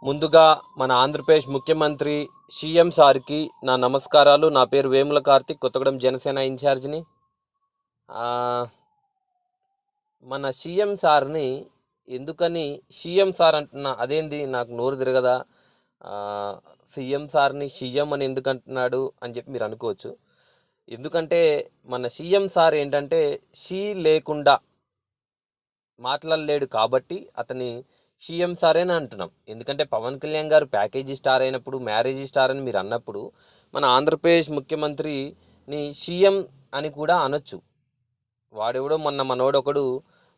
ముందుగా మన ఆంధ్రప్రదేశ్ ముఖ్యమంత్రి సీఎం సార్కి నా నమస్కారాలు. నా పేరు వేముల కార్తిక్, కొత్తగూడెం జనసేన ఇన్ఛార్జిని. ఆ, మన సీఎం సార్ని ఎందుకని సీఎం సార్ అంటున్నా, అదేంది నాకు నోరు తిరగదా? ఆ, సీఎం సార్ని సీఎం అని ఎందుకు అంటున్నాడు అని చెప్పి మీరు అనుకోవచ్చు. ఎందుకంటే మన సీఎం సార్ ఏంటంటే షీ లేకుండా మాట్లాడలేడు కాబట్టి అతని సీఎం సార్ అని అంటున్నాం. ఎందుకంటే పవన్ కళ్యాణ్ గారు ప్యాకేజీ స్టార్ అయినప్పుడు, మ్యారేజీ స్టార్ అని మీరు అన్నప్పుడు, మన ఆంధ్రప్రదేశ్ ముఖ్యమంత్రిని సీఎం అని కూడా అనొచ్చు. వాడెవడో మనోడు ఒకడు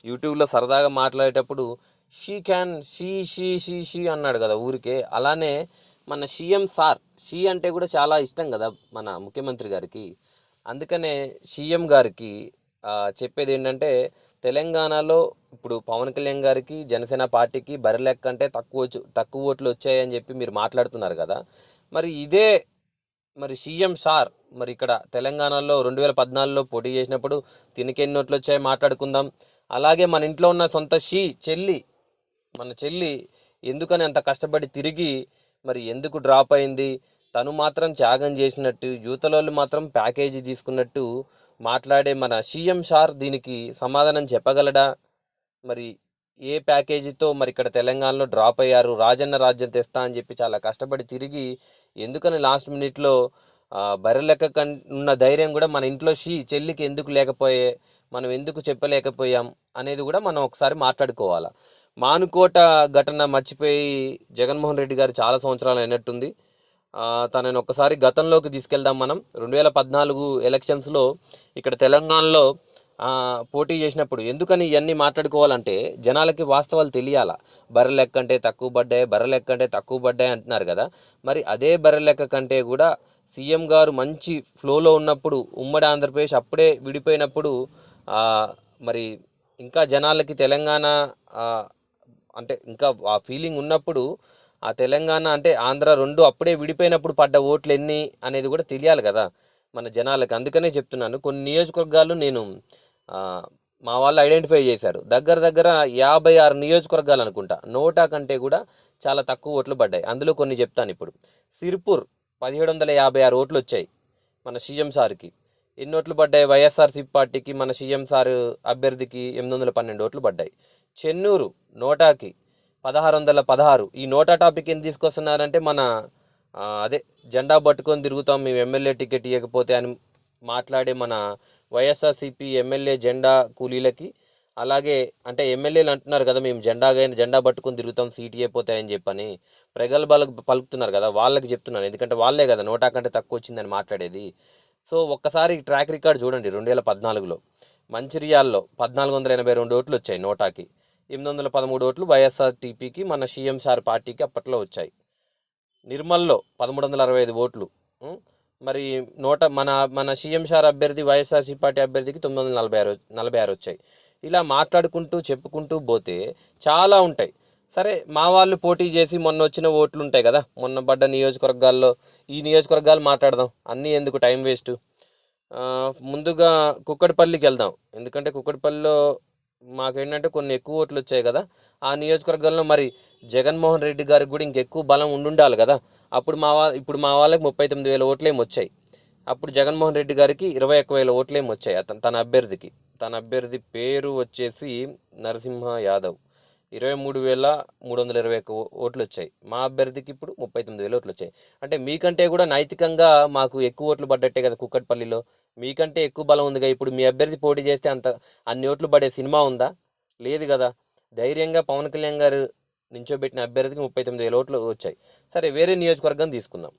యూట్యూబ్లో సరదాగా మాట్లాడేటప్పుడు షీ అన్నాడు కదా ఊరికే. అలానే మన సీఎం సార్, షీ అంటే కూడా చాలా ఇష్టం కదా మన ముఖ్యమంత్రి గారికి. అందుకనే సీఎం గారికి చెప్పేది ఏంటంటే, తెలంగాణలో ఇప్పుడు పవన్ కళ్యాణ్ గారికి, జనసేన పార్టీకి బరిలెక్క అంటే తక్కువ ఓట్లు వచ్చాయని చెప్పి మీరు మాట్లాడుతున్నారు కదా. మరి ఇదే మరి సీఎం సార్ మరి ఇక్కడ తెలంగాణలో 2014లో పోటీ చేసినప్పుడు తినకి ఎన్ని ఓట్లు వచ్చాయో మాట్లాడుకుందాం. అలాగే మన ఇంట్లో ఉన్న సొంత మన చెల్లి ఎందుకని అంత కష్టపడి తిరిగి మరి ఎందుకు డ్రాప్ అయింది, తను మాత్రం త్యాగం చేసినట్టు, యువతలోళ్ళు మాత్రం ప్యాకేజీ తీసుకున్నట్టు మాట్లాడే మన సీఎం సార్ దీనికి సమాధానం చెప్పగలడా? మరి ఏ ప్యాకేజీతో మరి ఇక్కడ తెలంగాణలో డ్రాప్ అయ్యారు, రాజన్న రాజ్యం తెస్తా అని చెప్పి చాలా కష్టపడి తిరిగి ఎందుకని లాస్ట్ మినిట్లో బర్రెలెక్క ఉన్న ధైర్యం కూడా మన ఇంట్లో చెల్లికి ఎందుకు లేకపోయే, మనం ఎందుకు చెప్పలేకపోయాం అనేది కూడా మనం ఒకసారి మాట్లాడుకోవాలి. మానుకోట ఘటన మర్చిపోయి జగన్మోహన్ రెడ్డి గారు చాలా సంవత్సరాలు అయినట్టుంది. తనని ఒక్కసారి గతంలోకి తీసుకెళ్దాం. మనం 2014 ఎలక్షన్స్లో ఇక్కడ తెలంగాణలో పోటీ చేసినప్పుడు ఎందుకని ఇవన్నీ మాట్లాడుకోవాలంటే జనాలకి వాస్తవాలు తెలియాల. బర్రెలెక్క అంటే తక్కువ పడ్డాయి అంటున్నారు కదా. మరి అదే బర్రెలెక్క కంటే కూడా సీఎం గారు మంచి ఫ్లోలో ఉన్నప్పుడు, ఉమ్మడి ఆంధ్రప్రదేశ్ అప్పుడే విడిపోయినప్పుడు మరి ఇంకా జనాలకి తెలంగాణ అంటే ఇంకా ఆ ఫీలింగ్ ఉన్నప్పుడు, ఆ తెలంగాణ అంటే ఆంధ్ర రెండు అప్పుడే విడిపోయినప్పుడు పడ్డ ఓట్లు ఎన్ని అనేది కూడా తెలియాలి కదా మన జనాలకి. అందుకనే చెప్తున్నాను. కొన్ని నియోజకవర్గాలు నేను మా వాళ్ళు ఐడెంటిఫై చేశారు. దగ్గర 56 నియోజకవర్గాలు అనుకుంటా. నోటా కంటే కూడా చాలా తక్కువ ఓట్లు పడ్డాయి. అందులో కొన్ని చెప్తాను ఇప్పుడు. సిర్పూర్ 1756 ఓట్లు వచ్చాయి మన సీఎం సార్కి. ఎన్ని ఓట్లు పడ్డాయి? వైఎస్ఆర్సీపీ పార్టీకి మన సీఎం సార్ అభ్యర్థికి 812 ఓట్లు పడ్డాయి. చెన్నూరు నోటాకి 1616. ఈ నోటా టాపిక్ ఎందుకు తీసుకొస్తున్నారంటే మన అదే జెండా పట్టుకొని తిరుగుతాం మేము ఎమ్మెల్యే టికెట్ ఇవ్వకపోతే అని మాట్లాడే మన వైఎస్ఆర్సీపీ ఎమ్మెల్యే జెండా కూలీలకి, అలాగే అంటే ఎమ్మెల్యేలు అంటున్నారు కదా మేము జెండా పట్టుకొని తిరుగుతాం సీట్ ఇవ్వకపోతాయని చెప్పని ప్రగల్భాలకు పలుకుతున్నారు కదా, వాళ్ళకి చెప్తున్నాను. ఎందుకంటే వాళ్ళే కదా నోటా కంటే తక్కువ వచ్చిందని మాట్లాడేది. సో ఒక్కసారి ట్రాక్ రికార్డ్ చూడండి. 2014లో మంచిర్యాల్లో 1482 ఓట్లు వచ్చాయి నోటాకి. 813 ఓట్లు వైఎస్ఆర్టీపీకి మన సీఎం సార్ పార్టీకి అప్పట్లో వచ్చాయి. నిర్మల్లో 1365 ఓట్లు. మరి మన మన సీఎం సార్ అభ్యర్థి వైఎస్ఆర్సీ పార్టీ అభ్యర్థికి 946 వచ్చాయి. ఇలా మాట్లాడుకుంటూ చెప్పుకుంటూ పోతే చాలా ఉంటాయి. సరే, మా వాళ్ళు పోటీ చేసి మొన్న వచ్చిన ఓట్లు ఉంటాయి కదా, మొన్న పడ్డ నియోజకవర్గాల్లో ఈ నియోజకవర్గాలు మాట్లాడదాం. అన్నీ ఎందుకు టైం వేస్ట్. ముందుగా కుక్కడపల్లికి వెళ్దాం. ఎందుకంటే కుక్కడపల్లిలో మాకేంటంటే కొన్ని ఎక్కువ ఓట్లు వచ్చాయి కదా. ఆ నియోజకవర్గంలో మరి జగన్మోహన్ రెడ్డి గారికి కూడా ఇంకెక్కువ బలం ఉండాలి కదా. ఇప్పుడు మా వాళ్ళకి 39,000 ఓట్లేమి వచ్చాయి. అప్పుడు జగన్మోహన్ రెడ్డి గారికి 21,000 ఓట్లేమి వచ్చాయి తన అభ్యర్థికి. తన అభ్యర్థి పేరు వచ్చేసి నరసింహ యాదవ్. 23,321 ఓట్లు వచ్చాయి. మా అభ్యర్థికి ఇప్పుడు 39,000 ఓట్లు వచ్చాయి. అంటే మీకంటే కూడా నైతికంగా మాకు ఎక్కువ ఓట్లు పడ్డట్టే కదా కుక్కట్పల్లిలో. మీకంటే ఎక్కువ బలం ఉందిగా. ఇప్పుడు మీ అభ్యర్థి పోటీ చేస్తే అన్ని ఓట్లు పడే సినిమా ఉందా? లేదు కదా. ధైర్యంగా పవన్ కళ్యాణ్ గారు నించోబెట్టిన అభ్యర్థికి 39,000 ఓట్లు వచ్చాయి. సరే, వేరే నియోజకవర్గం తీసుకుందాం.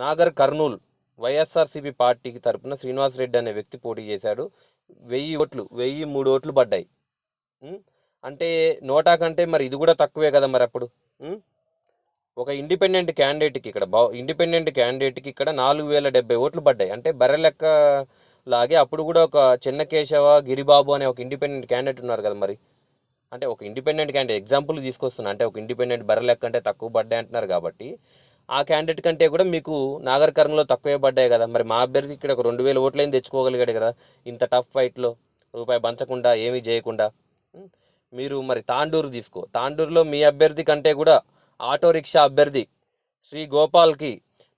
నాగర్ కర్నూల్ వైఎస్ఆర్సీపీ పార్టీకి తరపున శ్రీనివాసరెడ్డి అనే వ్యక్తి పోటీ చేశాడు. 1003 ఓట్లు పడ్డాయి. అంటే నోటా కంటే మరి ఇది కూడా తక్కువే కదా మరి అప్పుడు. ఒక ఇండిపెండెంట్ క్యాండిడేట్కి ఇక్కడ 4,070 ఓట్లు పడ్డాయి. అంటే బర్రెలెక్క లాగే అప్పుడు కూడా ఒక చెన్నకేశవ గిరిబాబు అనే ఒక ఇండిపెండెంట్ క్యాండిడేట్ ఉన్నారు కదా మరి. అంటే ఒక ఇండిపెండెంట్ క్యాండిడేట్ ఎగ్జాంపుల్ తీసుకొస్తున్నా. అంటే ఒక ఇండిపెండెంట్ బర్రెలెక్క అంటే తక్కువ పడ్డాయి అంటున్నారు కాబట్టి ఆ క్యాండిడేట్ కంటే కూడా మీకు నాగర్ కర్నూల్లో తక్కువే పడ్డాయి కదా. మరి మా అభ్యర్థి ఇక్కడ ఒక 2,000 ఓట్లైనా తెచ్చుకోగలిగాడు కదా ఇంత టఫ్ ఫైట్లో, రూపాయి పంచకుండా ఏమీ చేయకుండా. మీరు మరి తాండూరు తీసుకో, తాండూరులో మీ అభ్యర్థి కంటే కూడా ఆటో రిక్షా అభ్యర్థి శ్రీ గోపాల్కి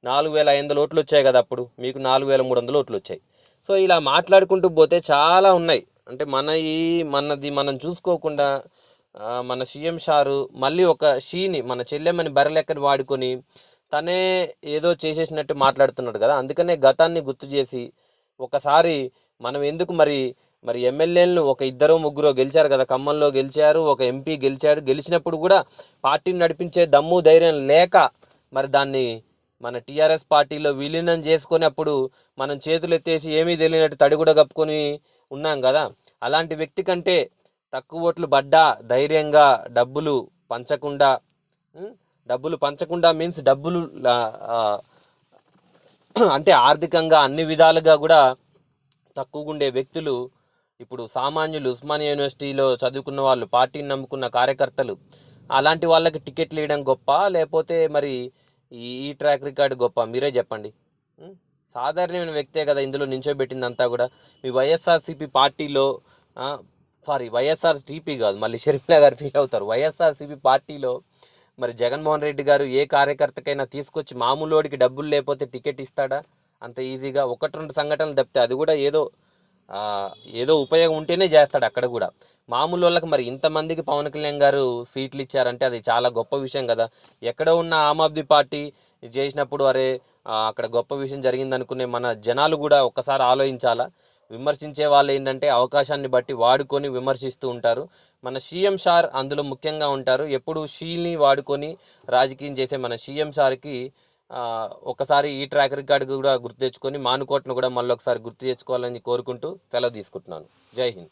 4,500 ఓట్లు వచ్చాయి కదా, అప్పుడు మీకు 4,300 ఓట్లు వచ్చాయి. సో ఇలా మాట్లాడుకుంటూ పోతే చాలా ఉన్నాయి. అంటే మనది మనం చూసుకోకుండా మన సీఎం సారు మళ్ళీ ఒక షీని మన చెల్లెమ్మని బర్రెలెక్కని వాడుకొని తనే ఏదో చేసేసినట్టు మాట్లాడుతున్నాడు కదా. అందుకనే గతాన్ని గుర్తు చేసి ఒకసారి మనం ఎందుకు మరి ఎమ్మెల్యేలను ఒక ఇద్దరు ముగ్గురు గెలిచారు కదా, ఖమ్మంలో గెలిచారు, ఒక ఎంపీ గెలిచాడు. గెలిచినప్పుడు కూడా పార్టీని నడిపించే దమ్ము ధైర్యం లేక మరి దాన్ని మన టీఆర్ఎస్ పార్టీలో విలీనం చేసుకొని అప్పుడు మనం చేతులు ఎత్తేసి ఏమీ తెలియనట్టు తడి కూడా కప్పుకొని ఉన్నాం కదా. అలాంటి వ్యక్తి కంటే తక్కువ ఓట్లు పడ్డా ధైర్యంగా డబ్బులు పంచకుండా మీన్స్ డబ్బులు అంటే ఆర్థికంగా అన్ని విధాలుగా కూడా తక్కువగా ఉండే వ్యక్తులు ఇప్పుడు సామాన్యులు, ఉస్మానియా యూనివర్సిటీలో చదువుకున్న వాళ్ళు, పార్టీని నమ్ముకున్న కార్యకర్తలు, అలాంటి వాళ్ళకి టికెట్లు ఇవ్వడం గొప్ప, లేకపోతే మరి ఈ ట్రాక్ రికార్డు గొప్ప? మీరే చెప్పండి. సాధారణమైన వ్యక్తే కదా ఇందులో నించోబెట్టిందంతా కూడా. మీ వైఎస్ఆర్సీపీ పార్టీలో వైఎస్ఆర్సీపీ కాదు, మళ్ళీ షర్మిల గారు ఫీల్ అవుతారు. వైఎస్ఆర్సీపీ పార్టీలో మరి జగన్మోహన్ రెడ్డి గారు ఏ కార్యకర్తకైనా తీసుకొచ్చి మామూలుడికి డబ్బులు లేకపోతే టికెట్ ఇస్తాడా అంత ఈజీగా? 1-2 సంఘటనలు తప్పితే అది కూడా ఏదో ఉపయోగం ఉంటేనే చేస్తాడు. అక్కడ కూడా మామూలు వాళ్ళకి మరి ఇంతమందికి పవన్ కళ్యాణ్ గారు సీట్లు ఇచ్చారంటే అది చాలా గొప్ప విషయం కదా. ఎక్కడ ఉన్న ఆమ్ ఆద్మీ పార్టీ చేసినప్పుడు అక్కడ గొప్ప విషయం జరిగిందనుకునే మన జనాలు కూడా ఒక్కసారి ఆలోచించాలా. విమర్శించే వాళ్ళు ఏంటంటే అవకాశాన్ని బట్టి వాడుకొని విమర్శిస్తూ ఉంటారు. మన సీఎం సార్ అందులో ముఖ్యంగా ఉంటారు. ఎప్పుడు షీల్ని వాడుకొని రాజకీయం చేసే మన సీఎం సార్కి ఒకసారి ఈ ట్రాక్ రికార్డు కూడా గుర్తు తెచ్చుకొని మానుకోటను కూడా మళ్ళీ ఒకసారి గుర్తు తెచ్చుకోవాలని కోరుకుంటూ సెలవు తీసుకుంటున్నాను. జై హింద్.